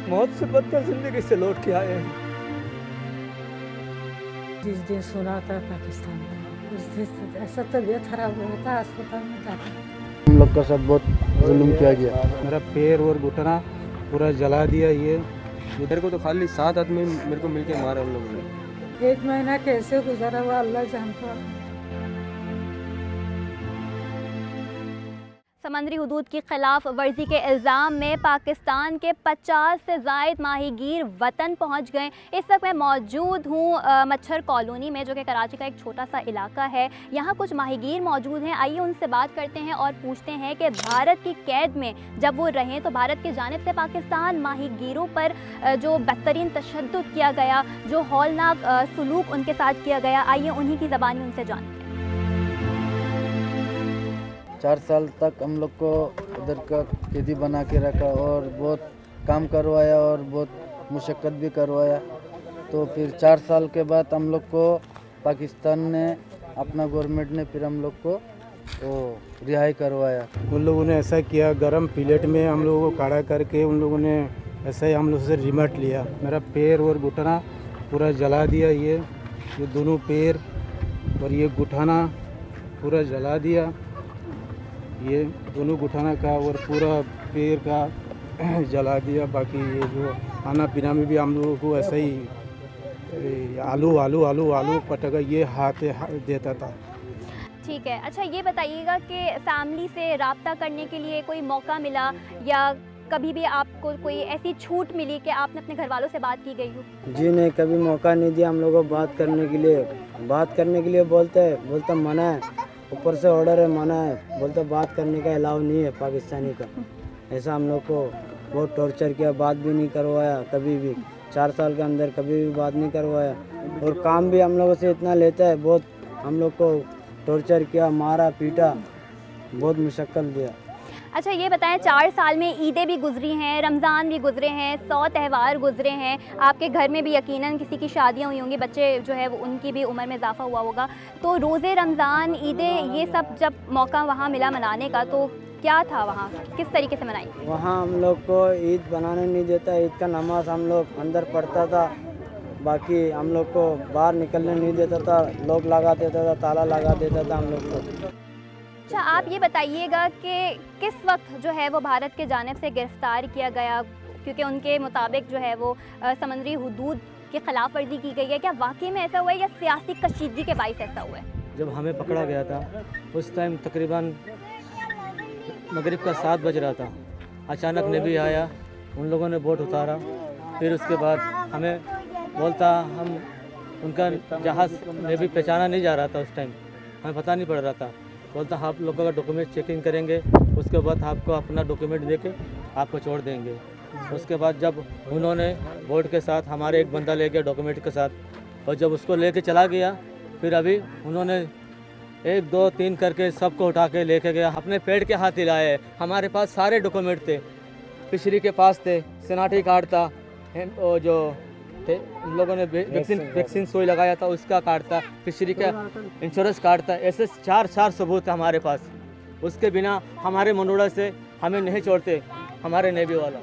मौत से बदतर जिंदगी से लौट के आए हैं। जिस दिन सुना था पाकिस्तान में, उस दिन ऐसा तबीयत खराब हुआ था, अस्पताल में दाखिल। हम लोग का साथ बहुत जुल्म किया गया। मेरा पैर और घुटना पूरा जला दिया। ये मेरे को तो खाली 7 आदमी मेरे को मिलके मारा उन लोगों ने। 1 महीना कैसे गुजारा हुआ अल्लाह जानता। समंदरी हुदूद की खिलाफ वर्जी के इल्ज़ाम में पाकिस्तान के 50 से ज़ायद माहीगीर वतन पहुंच गए। इस वक्त मैं मौजूद हूं मच्छर कॉलोनी में, जो कि कराची का एक छोटा सा इलाका है। यहाँ कुछ माहीगीर मौजूद हैं। आइए उनसे बात करते हैं और पूछते हैं कि भारत की कैद में जब वो रहें तो भारत की जानिब से पाकिस्तान माहीगीरों पर जो बदतरीन तशद्दुद किया गया, जो हौलनाक सलूक उनके साथ किया गया, आइए उन्हीं की ज़बानी उनसे जानते हैं। 4 साल तक हम लोग को उधर का कैदी बना के रखा और बहुत काम करवाया और बहुत मुशक्क़त भी करवाया। तो फिर 4 साल के बाद हम लोग को पाकिस्तान ने, अपना गवर्नमेंट ने फिर हम लोग को रिहाई करवाया। उन लोगों ने ऐसा किया, गरम प्लेट में हम लोगों को काढ़ा करके उन लोगों ने ऐसा ही हम लोग से रिमोट लिया। मेरा पैर और घुटना पूरा जला दिया। ये दोनों पैर और ये घुटना पूरा जला दिया। ये दोनों घुटना का और पूरा पैर का जला दिया। बाकी ये जो खाना पीना में भी हम लोगों को ऐसा ही आलू आलू आलू आलू पटका ये हाथ देता था। ठीक है, अच्छा ये बताइएगा कि फैमिली से रब्ता करने के लिए कोई मौका मिला या कभी भी आपको कोई ऐसी छूट मिली कि आपने अपने घर वालों से बात की गई हो? जी नहीं, कभी मौका नहीं दिया हम लोगों को बात करने के लिए। बात करने के लिए बोलता मना है, ऊपर से ऑर्डर है, मना है, बोलते बात करने का अलाउ नहीं है पाकिस्तानी का। ऐसा हम लोग को बहुत टॉर्चर किया, बात भी नहीं करवाया कभी भी। 4 साल के अंदर कभी भी बात नहीं करवाया और काम भी हम लोगों से इतना लेता है। बहुत हम लोग को टॉर्चर किया, मारा पीटा, बहुत मुश्किल दिया। अच्छा ये बताएं, 4 साल में ईदें भी गुजरी हैं, रमज़ान भी गुजरे हैं, 100 त्यौहार गुजरे हैं, आपके घर में भी यकीनन किसी की शादियां हुई होंगी, बच्चे जो है वो उनकी भी उम्र में इजाफा हुआ होगा। तो रोज़े रमज़ान, ईदें, ये सब जब मौका वहाँ मिला मनाने का तो क्या था वहाँ, किस तरीके से मनाई? वहाँ हम लोग को ईद बनाने नहीं देता। ईद का नमाज हम लोग अंदर पढ़ता था, बाकी हम लोग को बाहर निकलने नहीं देता था, लोग लगा देता था, ताला लगा देता था हम लोग को। अच्छा आप ये बताइएगा कि किस वक्त जो है वो भारत के जानिब से गिरफ़्तार किया गया, क्योंकि उनके मुताबिक जो है वो समंदरी हुदूद की खिलाफ वर्जी की गई है। क्या वाकई में ऐसा हुआ है या सियासी कशीदगी के बाइस ऐसा हुआ है? जब हमें पकड़ा गया था उस टाइम तकरीबन मगरिब का 7 बज रहा था। अचानक नेवी आया, उन लोगों ने बोट उतारा। फिर उसके बाद हमें बोलता, हम उनका जहाज़ नेवी पहचाना नहीं जा रहा था उस टाइम, हमें पता नहीं पड़ रहा था। बोलता आप लोगों का डॉक्यूमेंट चेकिंग करेंगे, उसके बाद आपको अपना डॉक्यूमेंट देके आपको छोड़ देंगे। उसके बाद जब उन्होंने बोट के साथ हमारे एक बंदा ले गया डॉक्यूमेंट के साथ, और जब उसको लेके चला गया फिर अभी उन्होंने 1 2 3 करके सबको उठा के लेके गया, अपने पेड़ के हाथ हिलाए। हमारे पास सारे डॉक्यूमेंट थे, फिशरी के पास थे, सेनाटी कार्ड था, और जो उन लोगों ने वैक्सीन सुई लगाया था उसका कार्ड था, फिशरी का इंश्योरेंस कार्ड था। ऐसे 4 सबूत है हमारे पास। उसके बिना हमारे मनोड़ा से हमें नहीं छोड़ते हमारे नेवी वाला।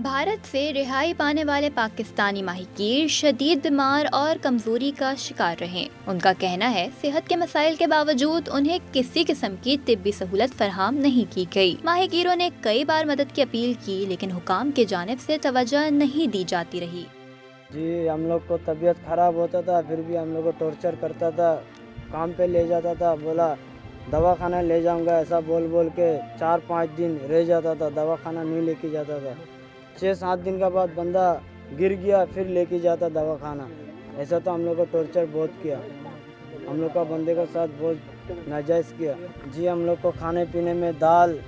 भारत से रिहाई पाने वाले पाकिस्तानी माहीगीर शदीद बीमार और कमज़ोरी का शिकार रहे। उनका कहना है सेहत के मसाइल के बावजूद उन्हें किसी किस्म की तिब्बी सहूलत फराहम नहीं की गई। माहीगीरों ने कई बार मदद की अपील की, लेकिन हुकाम की जानिब से तवज्जो नहीं दी जाती रही। जी हम लोग को तबीयत खराब होता था, फिर भी हम लोग को टॉर्चर करता था, काम पे ले जाता था, बोला दवाखाना ले जाऊंगा, ऐसा बोल के 4-5 दिन रह जाता था, दवाखाना नहीं लेके जाता था। 6-7 दिन के बाद बंदा गिर गया, फिर लेके जाता दवाखाना। ऐसा तो हम लोग को टॉर्चर बहुत किया, हम लोग का बंदे के साथ बहुत नाजायज़ किया। जी हम लोग को खाने पीने में दाल,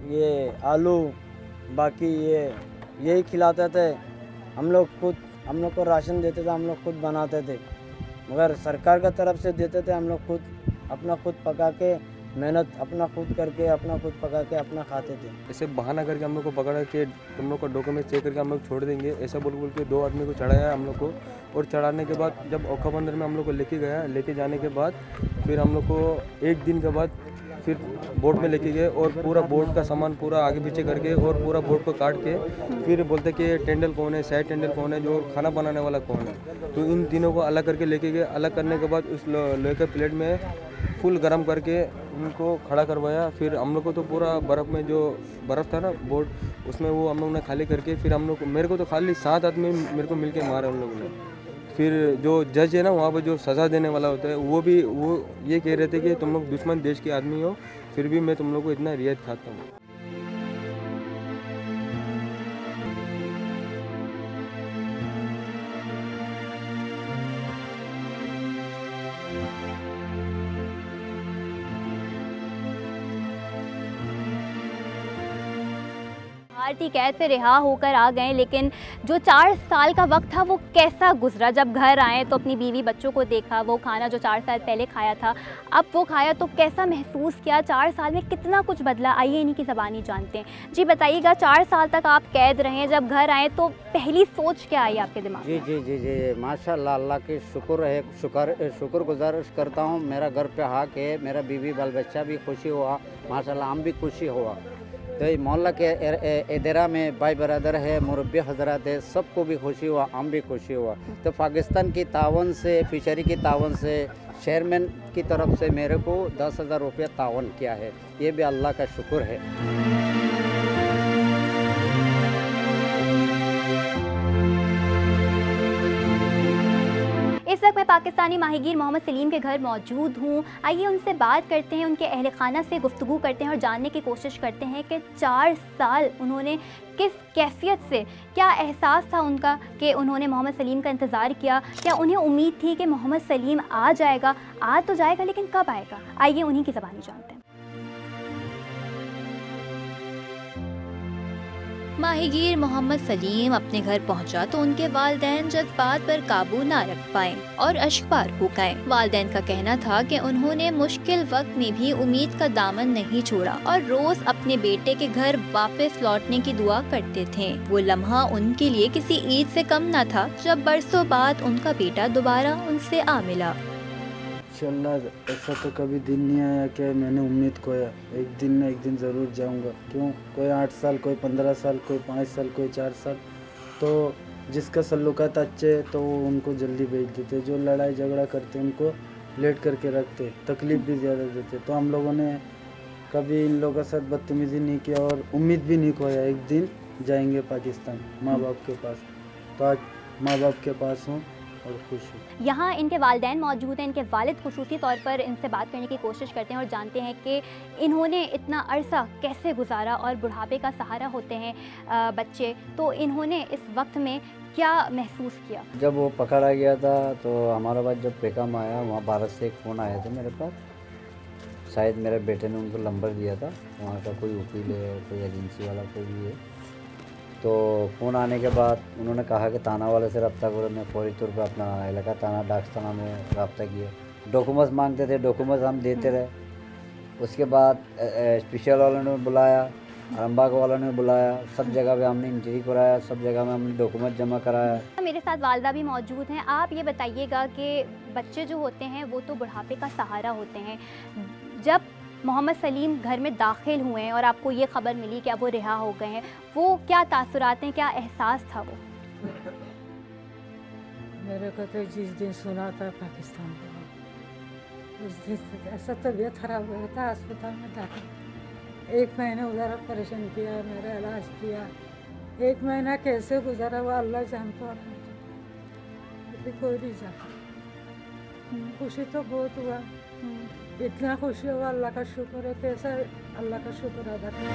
ये आलू, बाकी यही खिलाते थे। हम लोग को राशन देते थे, हम लोग खुद बनाते थे, मगर सरकार का तरफ से देते थे। हम लोग खुद पका के, मेहनत अपना खुद करके, अपना खुद पका के अपना खाते थे। ऐसे बहाना करके हम लोग को पकड़ा के तुम लोग का डॉक्यूमेंट चेक करके हम लोग छोड़ देंगे, ऐसा बोल के 2 आदमी को चढ़ाया हम लोग को। और चढ़ाने के बाद जब औखा बंदर में हम लोग को लेके जाने के बाद फिर हम लोग को 1 दिन के बाद फिर बोट में लेके गए और पूरा बोट का सामान पूरा आगे पीछे करके और पूरा बोट को काट के फिर बोलते कि टेंडल कौन है, साइड टेंडल कौन है, जो खाना बनाने वाला कौन है। तो इन तीनों को अलग करके लेके गए। अलग करने के बाद उस लोहे के प्लेट में फुल गर्म करके उनको खड़ा करवाया। फिर हम लोग को तो पूरा बर्फ़ में जो बर्फ़ था ना बोट, उसमें वो हम लोग ने खाली करके फिर हम लोग को, मेरे को तो खाली 7 आदमी मेरे को मिल के मारा उन लोगों ने। फिर जो जज है ना वहाँ पर जो सज़ा देने वाला होता है वो ये कह रहे थे कि तुम लोग दुश्मन देश के आदमी हो, फिर भी मैं तुम लोग को इतना रियायत खाता हूँ। भारतीय कैद से रिहा होकर आ गए, लेकिन जो 4 साल का वक्त था वो कैसा गुजरा? जब घर आए तो अपनी बीवी बच्चों को देखा, वो खाना जो 4 साल पहले खाया था अब वो खाया, तो कैसा महसूस किया? 4 साल में कितना कुछ बदला, आइए इन्हीं की ज़बानी जानते हैं। जी बताइएगा, 4 साल तक आप कैद रहे, जब घर आए तो पहली सोच क्या आई आपके दिमाग में? जी माशाल्लाह, अल्लाह की शुक्र है, शुक्रगुजार करता हूँ। मेरा घर पे आके मेरा बीवी बाल बच्चा भी खुशी हुआ, माशाल्लाह हम भी खुशी हुआ। तो मोहल्ला के एदेरा में भाई बरदर है, मुरब्बी हजरात है, सबको भी खुशी हुआ, हम भी खुशी हुआ। तो पाकिस्तान की तावन से, फिशरी की तावन से, चेयरमैन की तरफ से मेरे को 10,000 रुपया तावन किया है, ये भी अल्लाह का शुक्र है। इस वक्त मैं पाकिस्तानी माहीगीर मोहम्मद सलीम के घर मौजूद हूँ। आइए उनसे बात करते हैं, उनके अहल खाना से गुफ्तगू करते हैं और जानने की कोशिश करते हैं कि 4 साल उन्होंने किस कैफियत से, क्या एहसास था उनका कि उन्होंने मोहम्मद सलीम का इंतज़ार किया, क्या उन्हें उम्मीद थी कि मोहम्मद सलीम आ जाएगा, आ तो जाएगा लेकिन कब आएगा? आइए उन्हीं की ज़बानी जानते हैं। माहीगीर मोहम्मद सलीम अपने घर पहुंचा तो उनके वालिदैन जज्बात पर काबू ना रख पाए और अश्कबार हो गए। वालिदैन का कहना था कि उन्होंने मुश्किल वक्त में भी उम्मीद का दामन नहीं छोड़ा और रोज अपने बेटे के घर वापस लौटने की दुआ करते थे। वो लम्हा उनके लिए किसी ईद से कम न था जब बरसों बाद उनका बेटा दोबारा उनसे आ मिला। इंशाल्लाह ऐसा तो कभी दिन नहीं आया कि मैंने उम्मीद खोया। एक दिन न एक दिन ज़रूर जाऊंगा। क्यों, कोई 8 साल, कोई 15 साल, कोई 5 साल, कोई 4 साल, तो जिसका सल्लुकात अच्छे तो वो उनको जल्दी भेज देते, जो लड़ाई झगड़ा करते उनको लेट करके रखते, तकलीफ़ भी ज़्यादा देते। तो हम लोगों ने कभी इन लोगों के साथ बदतमीज़ी नहीं किया और उम्मीद भी नहीं खोया एक दिन जाएंगे पाकिस्तान माँ बाप के पास। तो आज माँ बाप के पास हूँ और खुश हूँ। यहाँ इनके वालिदैन मौजूद हैं, इनके वालिद खुसूसी तौर पर इनसे बात करने की कोशिश करते हैं और जानते हैं कि इन्होंने इतना अरसा कैसे गुजारा और बुढ़ापे का सहारा होते हैं बच्चे, तो इन्होंने इस वक्त में क्या महसूस किया? जब वो पकड़ा गया था तो हमारा पास जब पेगाम आया, वहाँ भारत से एक फ़ोन आया था मेरे पास, शायद मेरे बेटे ने उनको नंबर दिया था, वहाँ का कोई वकील है, कोई एजेंसी वाला कोई भी है। तो फ़ोन आने के बाद उन्होंने कहा कि थाना वाले से रब्ता करो। मैं फौरी तौर पर अपना इलाका थाना डाक थाना में रब्ता किया। डॉक्यूमेंट्स मांगते थे, डॉक्यूमेंट्स हम देते रहे। उसके बाद स्पेशल वालों ने बुलाया, आरामबाग वालों ने बुलाया, सब जगह पे हमने इंट्री कराया, सब जगह में हमने डॉक्यूमेंट जमा कराया। मेरे साथ वालदा भी मौजूद हैं। आप ये बताइएगा कि बच्चे जो होते हैं वो तो बुढ़ापे का सहारा होते हैं। जब मोहम्मद सलीम घर में दाखिल हुए हैं और आपको ये खबर मिली कि अब वो रिहा हो गए हैं, वो क्या तासुरात हैं, क्या एहसास था वो? मेरे को तो जिस दिन सुना था पाकिस्तान का, उस दिन ऐसा तबीयत खराब हुआ था, अस्पताल में दाखिल। 1 महीने उधर ऑपरेशन किया, मेरा इलाज किया। 1 महीना कैसे गुजारा हुआ अल्लाह जानता है, कोई नहीं जानता। खुशी तो बहुत हुआ, इतना खुशी हुआ, अल्लाह का शुक्र है। कैसा अल्लाह का शुक्र अदा करें।